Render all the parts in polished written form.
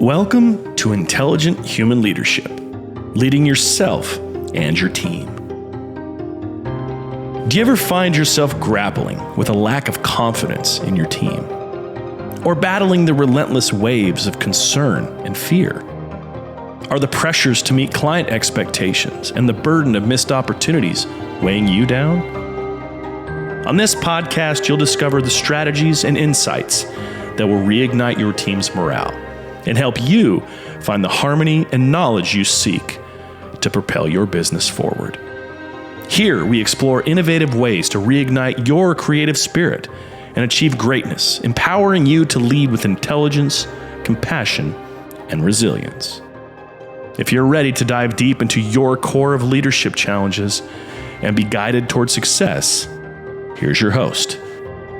Welcome to Intelligent Human Leadership, leading yourself and your team. Do you ever find yourself grappling with a lack of confidence in your team? Or battling the relentless waves of concern and fear? Are the pressures to meet client expectations and the burden of missed opportunities weighing you down? On this podcast, you'll discover the strategies and insights that will reignite your team's morale and help you find the harmony and knowledge you seek to propel your business forward. Here, we explore innovative ways to reignite your creative spirit and achieve greatness, empowering you to lead with intelligence, compassion, and resilience. If you're ready to dive deep into your core of leadership challenges and be guided toward success, here's your host,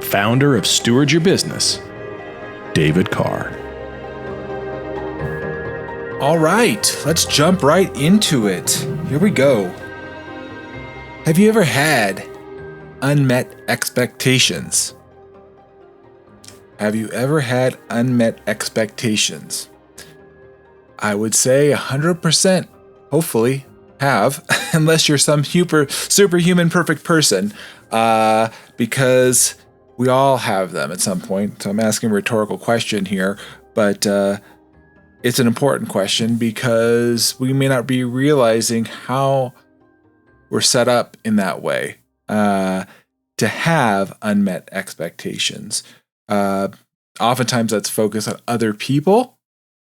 founder of Steward Your Business, David Carr. All right, let's jump right into it. Here we go. Have you ever had unmet expectations? Have you ever had unmet expectations? I would say 100%, hopefully, have, unless you're some superhuman perfect person, because we all have them at some point. So I'm asking a rhetorical question here, but it's an important question because we may not be realizing how we're set up in that way to have unmet expectations. Oftentimes that's focused on other people,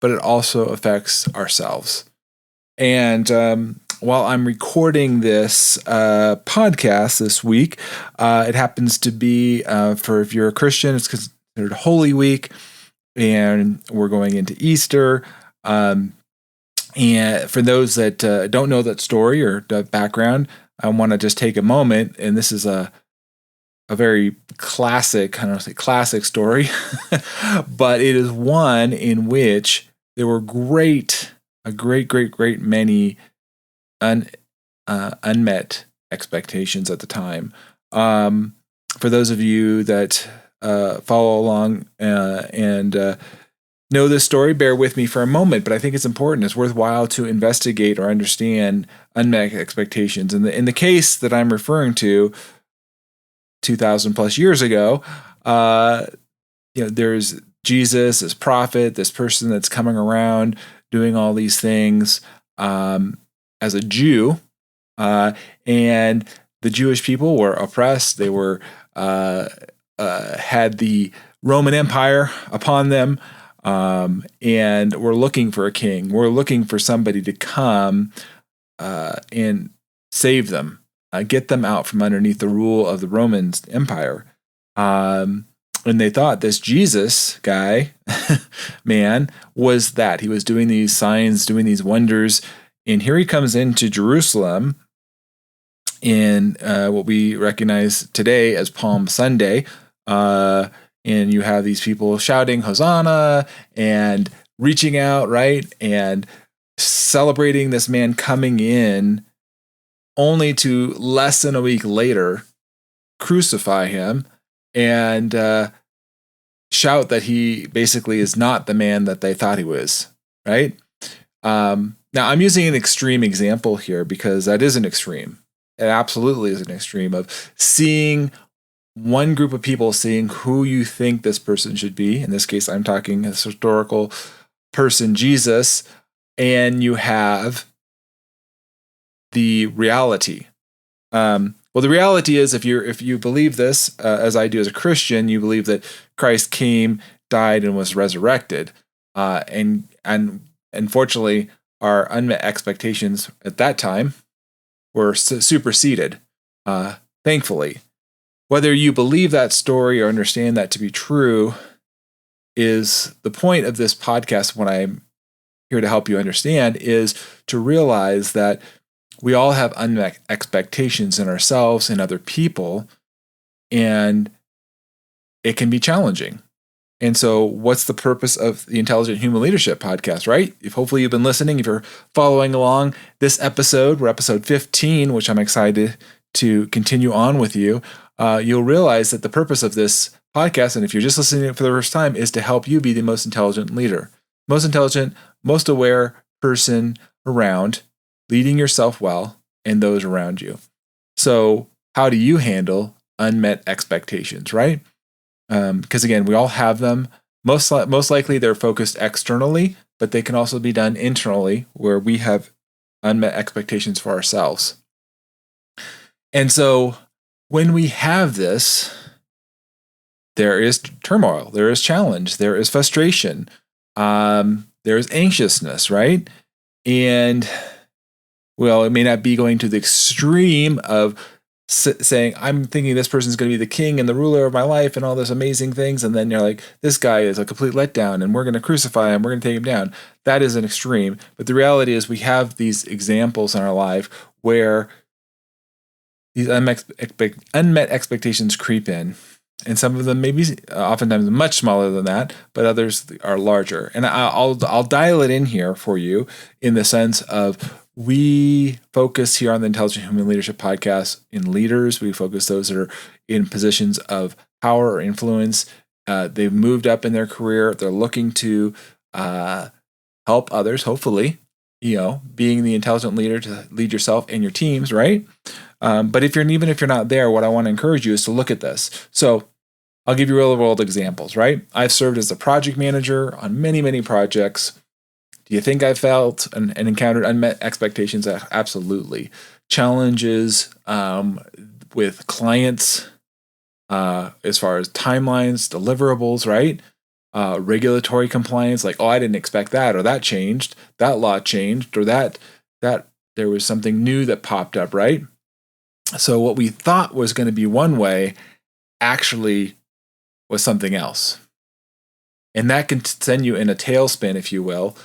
but it also affects ourselves. And while I'm recording this podcast this week, it happens to be, if you're a Christian, it's considered Holy Week, and we're going into Easter. And for those that don't know that story or the background, I want to just take a moment, and this is a very classic, I don't want to say classic story, but it is one in which there were a great many unmet expectations at the time. For those of you that follow along and know this story, bear with me for a moment, but I think it's important. It's worthwhile to investigate or understand unmet expectations. In the case that I'm referring to, 2,000 plus years ago, there's Jesus, this prophet, this person that's coming around doing all these things as a Jew, and the Jewish people were oppressed. They were had the Roman Empire upon them, and were looking for a king. We're looking for somebody to come and save them, get them out from underneath the rule of the Roman Empire. And they thought this Jesus guy, man, was that. He was doing these signs, doing these wonders. And here he comes into Jerusalem in what we recognize today as Palm Sunday. And you have these people shouting Hosanna and reaching out, right? And celebrating this man coming in, only to less than a week later crucify him and shout that he basically is not the man that they thought he was, right? Now, I'm using an extreme example here because that is an extreme. It absolutely is an extreme of seeing one group of people, seeing who you think this person should be. In this case, I'm talking this historical person, Jesus, and you have the reality. Well, the reality is, if you believe this, as I do as a Christian, you believe that Christ came, died, and was resurrected. And unfortunately, our unmet expectations at that time were superseded, thankfully. Whether you believe that story or understand that to be true is the point of this podcast. What I'm here to help you understand is to realize that we all have unmet expectations in ourselves and other people, and it can be challenging. And so what's the purpose of the Intelligent Human Leadership podcast, right? If hopefully you've been listening, if you're following along this episode, we're episode 15, which I'm excited to continue on with you, you'll realize that the purpose of this podcast, and if you're just listening to it for the first time, is to help you be the most intelligent leader. most intelligent, most aware person around, leading yourself well and those around you. So how do you handle unmet expectations, right? Because again, we all have them. Most likely they're focused externally, but they can also be done internally where we have unmet expectations for ourselves. And so when we have this, there is turmoil, there is challenge, there is frustration, there is anxiousness, right? And well, it may not be going to the extreme of saying, I'm thinking this person's going to be the king and the ruler of my life and all those amazing things. And then you're like, this guy is a complete letdown and we're going to crucify him. We're going to take him down. That is an extreme. But the reality is we have these examples in our life where these unmet expectations creep in. And some of them may be oftentimes much smaller than that, but others are larger. And I'll dial it in here for you in the sense of we focus here on the Intelligent Human Leadership Podcast in leaders. We focus those that are in positions of power or influence. They've moved up in their career. They're looking to help others, hopefully, being the intelligent leader to lead yourself and your teams, right? But even if you're not there, what I want to encourage you is to look at this. So I'll give you real world examples, right? I've served as a project manager on many, many projects. Do you think I felt and encountered unmet expectations? Absolutely. Challenges with clients as far as timelines, deliverables, right? Regulatory compliance, like, oh, I didn't expect that, or that changed, that law changed, or that there was something new that popped up, right? So what we thought was going to be one way actually was something else. And that can send you in a tailspin, if you will,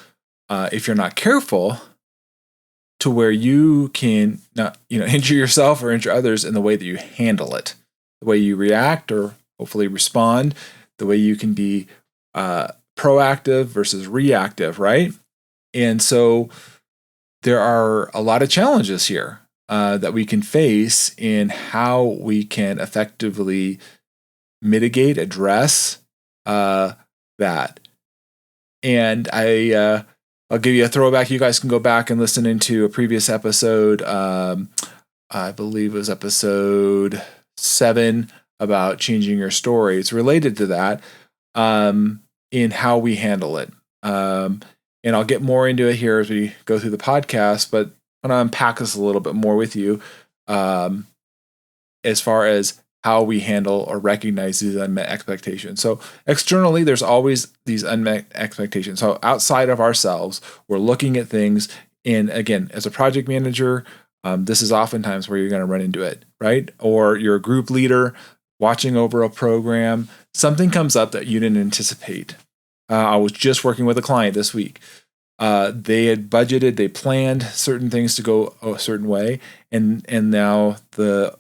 if you're not careful, to where you can not, injure yourself or injure others in the way that you handle it, the way you react or hopefully respond, the way you can be proactive versus reactive, right? And so there are a lot of challenges here that we can face in how we can effectively mitigate, address that. And I'll give you a throwback. You guys can go back and listen into a previous episode. I believe it was episode 7 about changing your story. It's related to that in how we handle it. And I'll get more into it here as we go through the podcast, but I want to unpack this a little bit more with you as far as how we handle or recognize these unmet expectations. So externally, there's always these unmet expectations. So outside of ourselves, we're looking at things. And again, as a project manager, this is oftentimes where you're going to run into it, right? Or you're a group leader watching over a program. Something comes up that you didn't anticipate. I was just working with a client this week. They had budgeted, they planned certain things to go a certain way, and now the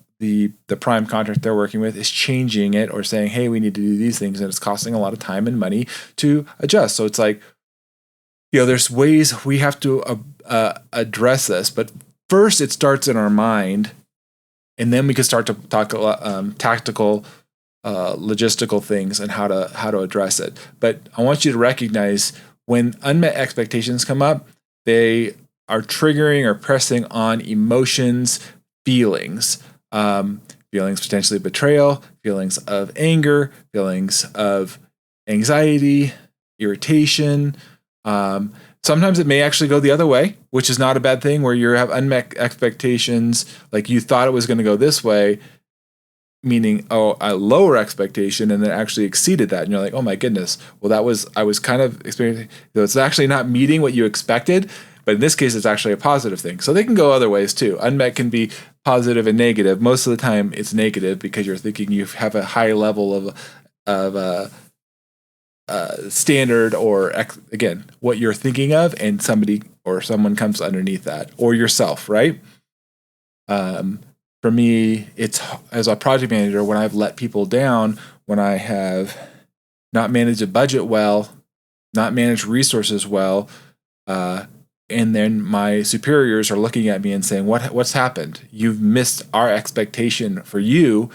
prime contract they're working with is changing it or saying, hey, we need to do these things, and it's costing a lot of time and money to adjust. So it's like, there's ways we have to address this, but first it starts in our mind, and then we can start to talk tactical, logistical things and how to address it. But I want you to recognize when unmet expectations come up, they are triggering or pressing on emotions, feelings. Feelings potentially betrayal, feelings of anger, feelings of anxiety, irritation. Sometimes it may actually go the other way, which is not a bad thing, where you have unmet expectations, like you thought it was going to go this way, meaning a lower expectation, and then actually exceeded that, and you're like, oh my goodness, well I was kind of experiencing, it's actually not meeting what you expected. But in this case, it's actually a positive thing. So they can go other ways too. Unmet can be positive and negative. Most of the time, it's negative because you're thinking you have a high level of standard, or again, what you're thinking of, and somebody or someone comes underneath that, or yourself, right? For me, it's as a project manager, when I've let people down, when I have not managed a budget well, not managed resources well, and then my superiors are looking at me and saying, what's happened? You've missed our expectation for you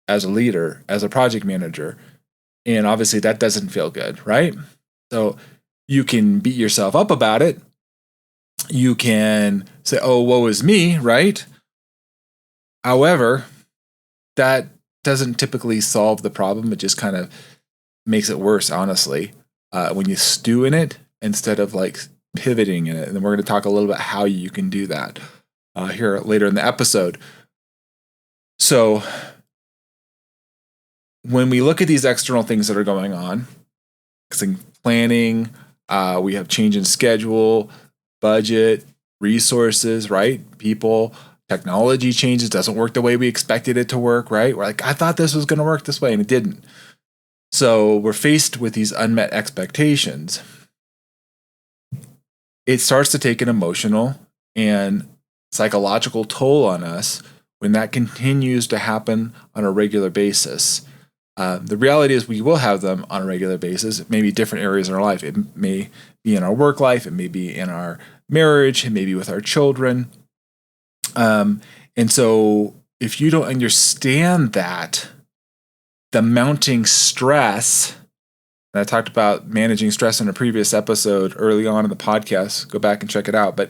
as a leader, as a project manager. And obviously that doesn't feel good, right? So You can beat yourself up about it. You can say, oh, woe is me, right? However, that doesn't typically solve the problem. It just kind of makes it worse, honestly, when you stew in it instead of like pivoting in it. And we're going to talk a little bit how you can do that here later in the episode. So when we look at these external things that are going on, planning, we have change in schedule, budget, resources, right? People, technology changes, doesn't work the way we expected it to work, right? We're like, I thought this was going to work this way, and it didn't. So we're faced with these unmet expectations. It starts to take an emotional and psychological toll on us when that continues to happen on a regular basis. The reality is we will have them on a regular basis. It may be different areas in our life. It may be in our work life. It may be in our marriage. It may be with our children. And so if you don't understand that, the mounting stress, and I talked about managing stress in a previous episode early on in the podcast, go back and check it out. But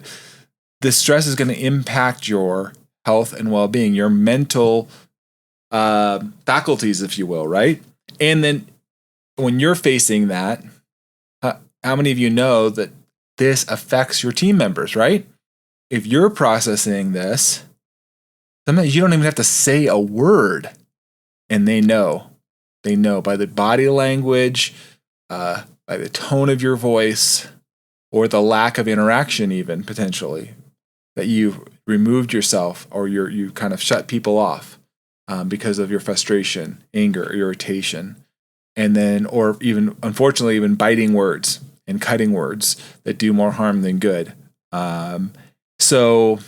this stress is going to impact your health and well-being, your mental faculties, if you will, right? And then when you're facing that, how many of you know that this affects your team members, right? If you're processing this, sometimes you don't even have to say a word, and they know. They know by the body language, by the tone of your voice, or the lack of interaction, even potentially, that you've removed yourself or you kind of shut people off because of your frustration, anger, irritation, and then, or even, unfortunately, even biting words and cutting words that do more harm than good. So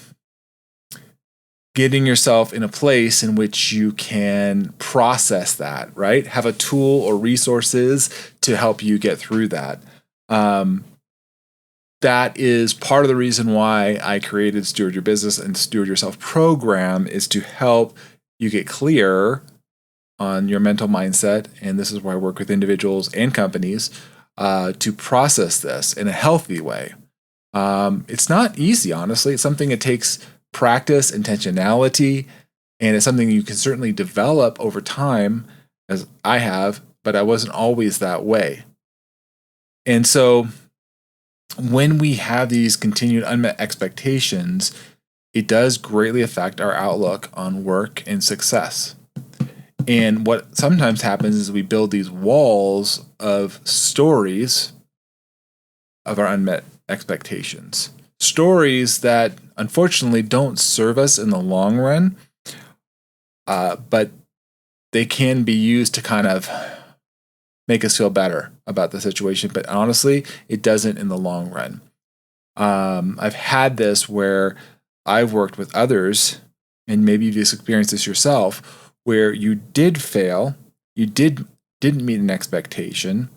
getting yourself in a place in which you can process that, right? Have a tool or resources to help you get through that. That is part of the reason why I created Steward Your Business and Steward Yourself program, is to help you get clear on your mental mindset. And this is where I work with individuals and companies to process this in a healthy way. It's not easy, honestly. It's something that takes practice, intentionality, and it's something you can certainly develop over time, as I have, but I wasn't always that way. And so when we have these continued unmet expectations, it does greatly affect our outlook on work and success. And what sometimes happens is we build these walls of stories of our unmet expectations. Stories that unfortunately don't serve us in the long run, but they can be used to kind of make us feel better about the situation. But honestly, it doesn't in the long run. I've had this where I've worked with others, and maybe you've just experienced this yourself, where you did fail, you didn't meet an expectation,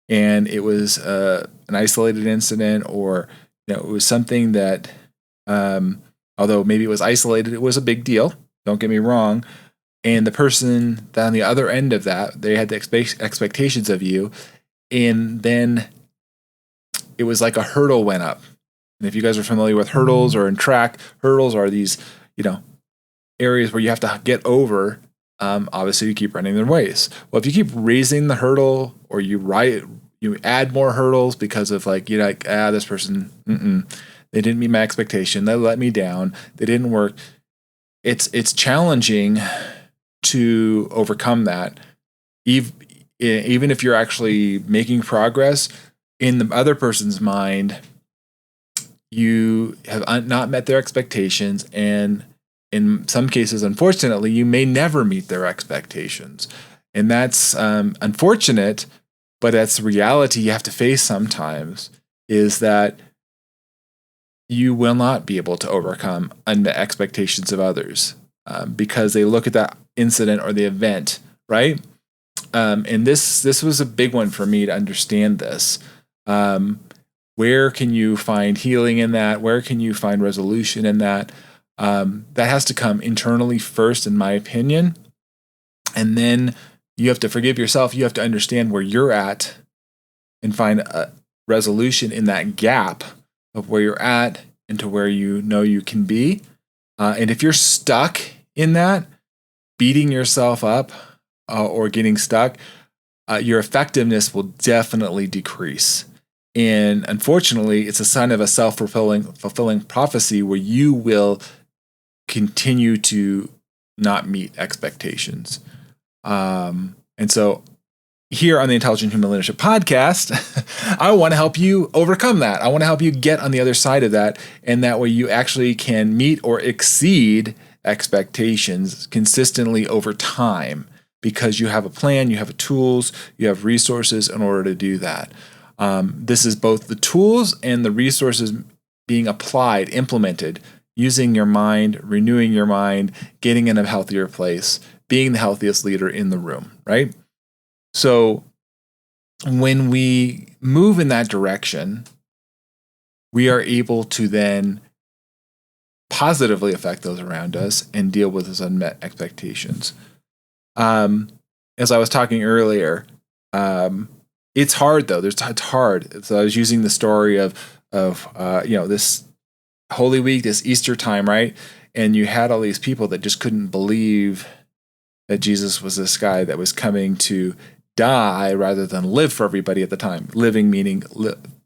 and it was an isolated incident, or it was something that, although maybe it was isolated, it was a big deal. Don't get me wrong. And the person on the other end of that, they had the expectations of you, and then it was like a hurdle went up. And if you guys are familiar with hurdles or in track, hurdles are these, areas where you have to get over. Obviously, you keep running their ways. Well, if you keep raising the hurdle, or you add more hurdles because of this person, they didn't meet my expectation. They let me down. They didn't work. It's challenging to overcome that. Even if you're actually making progress, in the other person's mind, you have not met their expectations, and in some cases, unfortunately, you may never meet their expectations. And that's unfortunate, but that's the reality you have to face sometimes, is that you will not be able to overcome unmet expectations of others because they look at that incident or the event, right? And this was a big one for me to understand this. Where can you find healing in that? Where can you find resolution in that? That has to come internally first, in my opinion. And then you have to forgive yourself. You have to understand where you're at and find resolution in that gap of where you're at and to where you know you can be. And if you're stuck in that, beating yourself up or getting stuck, your effectiveness will definitely decrease. And unfortunately, it's a sign of a fulfilling prophecy where you will continue to not meet expectations. And so here on the Intelligent Human Leadership Podcast, I want to help you overcome that. I want to help you get on the other side of that. And that way you actually can meet or exceed expectations consistently over time because you have a plan, you have tools, you have resources in order to do that. This is both the tools and the resources being applied, implemented, using your mind, renewing your mind, getting in a healthier place, being the healthiest leader in the room, right? So when we move in that direction, we are able to then positively affect those around us and deal with those unmet expectations. As I was talking earlier, it's hard though. It's hard. So I was using the story of this Holy Week, this Easter time, right? And you had all these people that just couldn't believe that Jesus was this guy that was coming to die rather than live for everybody at the time. Living meaning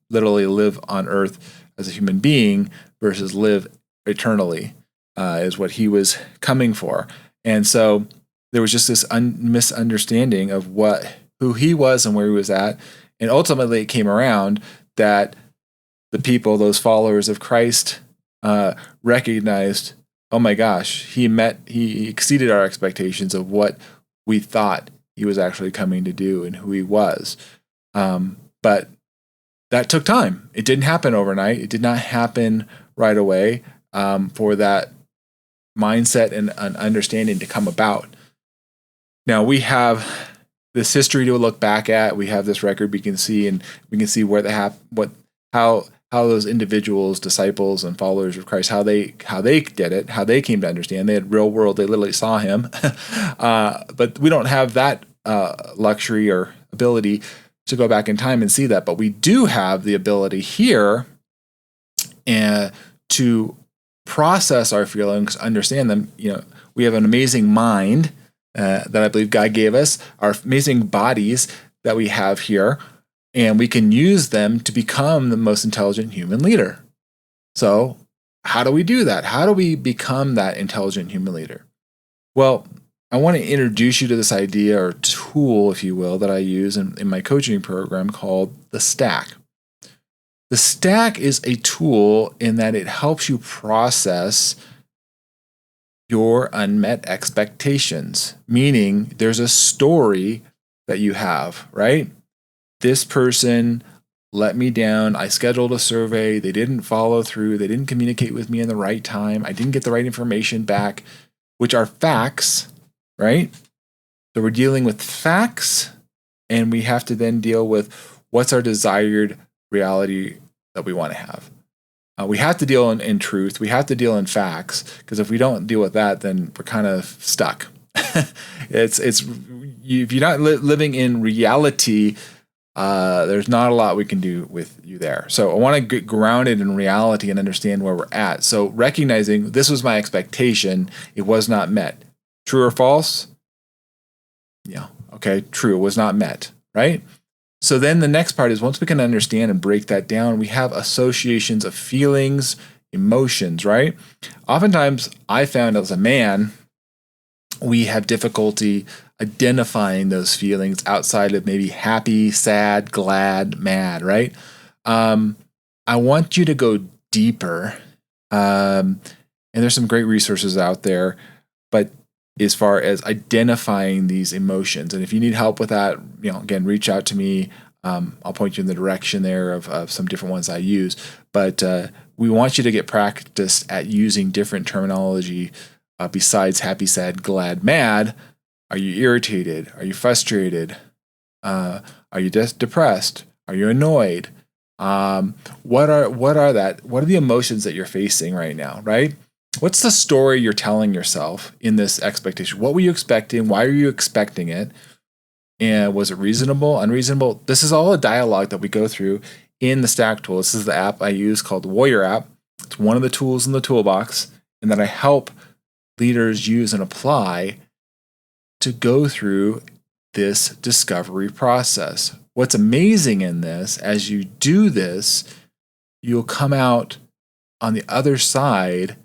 literally live on earth as a human being versus live eternally is what he was coming for. And so there was just this misunderstanding of who he was and where he was at. And ultimately it came around that the people, those followers of Christ, recognized, oh my gosh, he exceeded our expectations of what we thought he was actually coming to do and who he was. But that took time. It didn't happen overnight. It did not happen right away for that mindset and understanding to come about. Now we have this history to look back at. We have this record we can see, and we can see where how those individuals, disciples and followers of Christ, how they did it, how they came to understand. They had real world, they literally saw him. But we don't have that luxury or ability to go back in time and see that. But we do have the ability here to process our feelings, understand them. We have an amazing mind that I believe God gave us, our amazing bodies that we have here, and we can use them to become the most intelligent human leader. So how do we do that? How do we become that intelligent human leader? Well, I want to introduce you to this idea or tool, if you will, that I use in my coaching program called the stack. The stack is a tool in that it helps you process your unmet expectations, meaning there's a story that you have, right? This person let me down. I scheduled a survey. They didn't follow through. They didn't communicate with me in the right time. I didn't get the right information back, which are facts, right? So we're dealing with facts, and we have to then deal with what's our desired reality that we want to have. We have to deal in truth. We have to deal in facts, because if we don't deal with that, then we're kind of stuck. If you're not living in reality, there's not a lot we can do with you there. So I want to get grounded in reality and understand where we're at. So recognizing this was my expectation, it was not met. True or false? Yeah. Okay. True. It was not met. Right. So then the next part is, once we can understand and break that down, we have associations of feelings, emotions, right? Oftentimes I found as a man, we have difficulty identifying those feelings outside of maybe happy, sad, glad, mad, right? I want you to go deeper. And there's some great resources out there, but as far as identifying these emotions. And if you need help with that, again, reach out to me. I'll point you in the direction there of some different ones I use. But we want you to get practiced at using different terminology besides happy, sad, glad, mad. Are you irritated? Are you frustrated? Are you depressed? Are you annoyed? What are the emotions that you're facing right now, right? What's the story you're telling yourself in this expectation? What were you expecting? Why are you expecting it? And was it reasonable, unreasonable? This is all a dialogue that we go through. in the stack tool. This is the app I use called the Warrior app. It's one of the tools in the toolbox, and that I help leaders use and apply to go through this discovery process. What's amazing in this, as you do this, you'll come out on the other side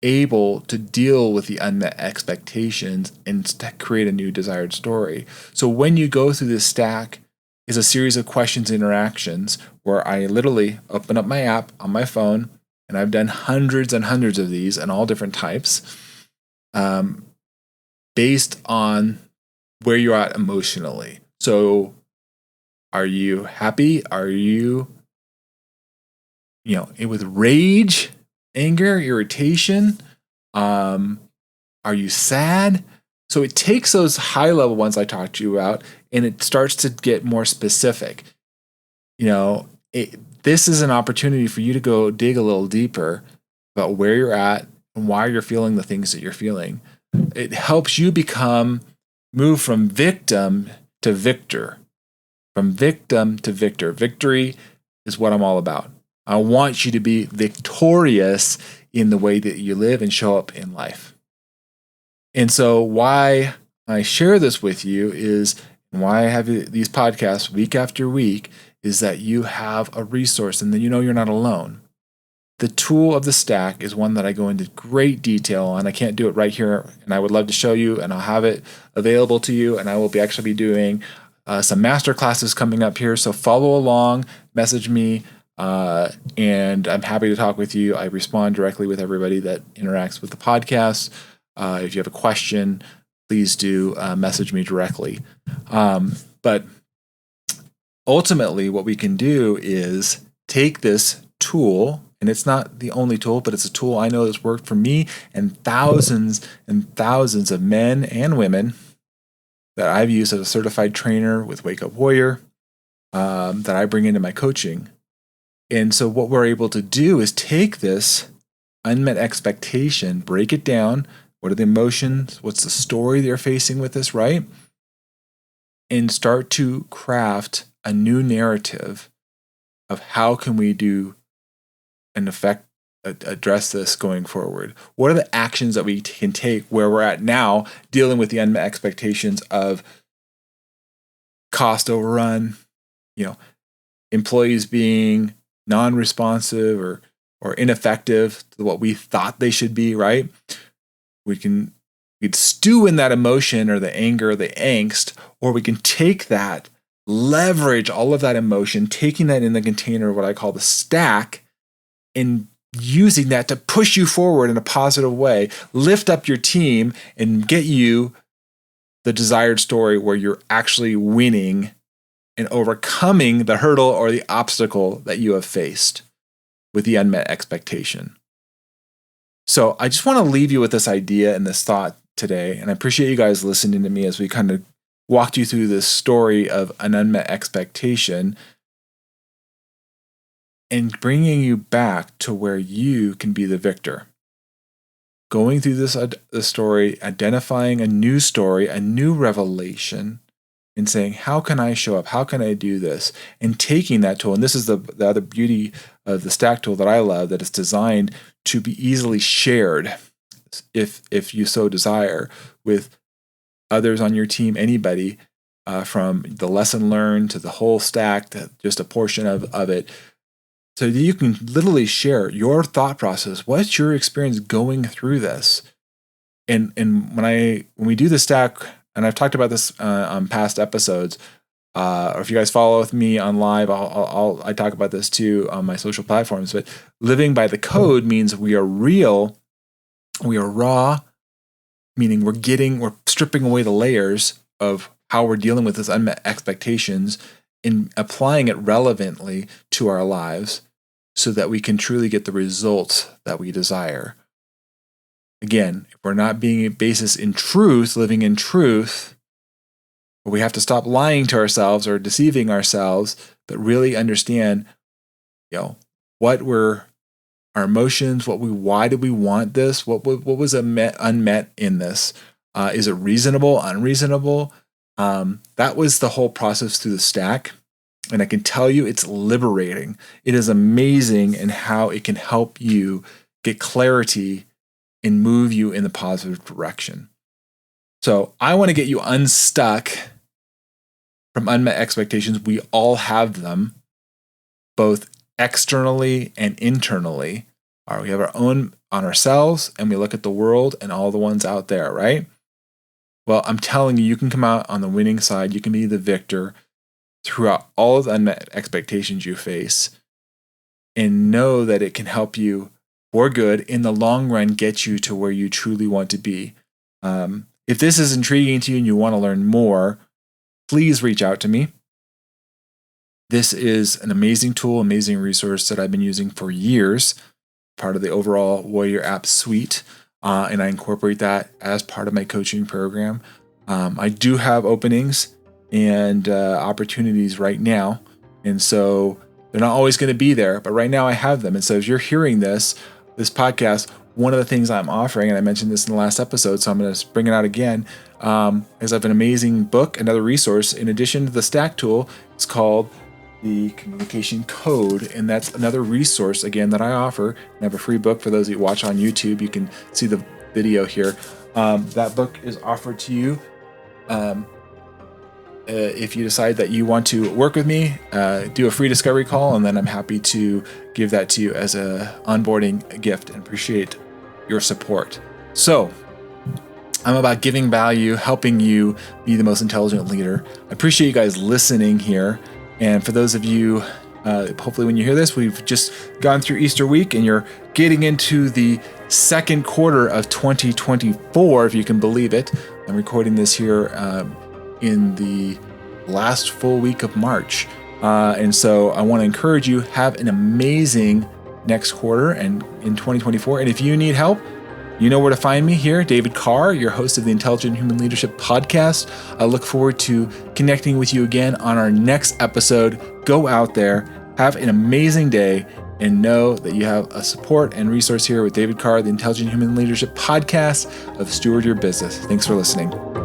able to deal with the unmet expectations and create a new desired story. So when you go through this stack, is a series of questions and interactions where I literally open up my app on my phone, and I've done hundreds and hundreds of these and all different types, based on where you're at emotionally. So are you happy? Are you, with rage, anger, irritation? Are you sad? So it takes those high level ones I talked to you about, and it starts to get more specific. This is an opportunity for you to go dig a little deeper about where you're at and why you're feeling the things that you're feeling. It helps you move from victim to victor. From victim to victor. Victory is what I'm all about. I want you to be victorious in the way that you live and show up in life. And so why I share this with you is, and why I have these podcasts week after week, is that you have a resource and then you're not alone. The tool of the stack is one that I go into great detail on. I can't do it right here, and I would love to show you, and I'll have it available to you, and I will actually be doing some master classes coming up here. So follow along, message me, and I'm happy to talk with you. I respond directly with everybody that interacts with the podcast. If you have a question, please do message me directly. But ultimately, what we can do is take this tool, and it's not the only tool, but it's a tool I know that's worked for me and thousands of men and women that I've used as a certified trainer with Wake Up Warrior, that I bring into my coaching. And so what we're able to do is take this unmet expectation, break it down. What are the emotions? What's the story they're facing with this, right? And start to craft a new narrative of how can we do and address this going forward. What are the actions that we can take where we're at now, dealing with the unmet expectations of cost overrun, employees being non-responsive or ineffective to what we thought they should be, right? We'd stew in that emotion or the anger or the angst, or we can take that, leverage all of that emotion, taking that in the container of what I call the stack, and using that to push you forward in a positive way, lift up your team, and get you the desired story where you're actually winning and overcoming the hurdle or the obstacle that you have faced with the unmet expectation. So I just want to leave you with this idea and this thought today, and I appreciate you guys listening to me as we kind of walked you through this story of an unmet expectation and bringing you back to where you can be the victor. Going through this story, identifying a new story, a new revelation, and saying, how can I show up? How can I do this? And taking that tool, and this is the other beauty of the stack tool that I love, that it's designed to be easily shared, if you so desire, with others on your team, anybody, from the lesson learned to the whole stack, to just a portion of it, so that you can literally share your thought process. What's your experience going through this? And when we do the stack, and I've talked about this on past episodes, or if you guys follow with me on live, I talk about this too on my social platforms. But living by the code means we are real, we are raw, meaning we're stripping away the layers of how we're dealing with this unmet expectations and applying it relevantly to our lives so that we can truly get the results that we desire. Again, if we're not being a basis in truth, living in truth, we have to stop lying to ourselves or deceiving ourselves, but really understand, what were our emotions, why did we want this? What was unmet in this? Is it reasonable, unreasonable? That was the whole process through the stack. And I can tell you it's liberating. It is amazing in how it can help you get clarity and move you in the positive direction. So I want to get you unstuck from unmet expectations. We all have them, both externally and internally. All right, we have our own on ourselves, and we look at the world and all the ones out there, right? Well, I'm telling you, you can come out on the winning side. You can be the victor throughout all of the unmet expectations you face, and know that it can help you for good in the long run, get you to where you truly want to be. If this is intriguing to you and you want to learn more, please reach out to me. This is an amazing tool, amazing resource that I've been using for years, part of the overall Warrior app suite, and I incorporate that as part of my coaching program. I do have openings and opportunities right now, and so they're not always going to be there, but right now I have them. And so as you're hearing this podcast, one of the things I'm offering, and I mentioned this in the last episode, so I'm going to bring it out again, is I have an amazing book, another resource, in addition to the Stack tool. It's called the Communication Code, and that's another resource, again, that I offer. I have a free book for those that watch on YouTube. You can see the video here. That book is offered to you if you decide that you want to work with me. Do a free discovery call, and then I'm happy to give that to you as a onboarding gift, and appreciate your support. So I'm about giving value, helping you be the most intelligent leader. I appreciate you guys listening here. And for those of you, hopefully when you hear this, we've just gone through Easter week and you're getting into the second quarter of 2024, if you can believe it. I'm recording this here in the last full week of March. And so I want to encourage you, have an amazing next quarter and in 2024. And if you need help, you know where to find me here, David Carr, your host of the Intelligent Human Leadership Podcast. I look forward to connecting with you again on our next episode. Go out there, have an amazing day, and know that you have a support and resource here with David Carr, the Intelligent Human Leadership Podcast of Steward Your Business. Thanks for listening.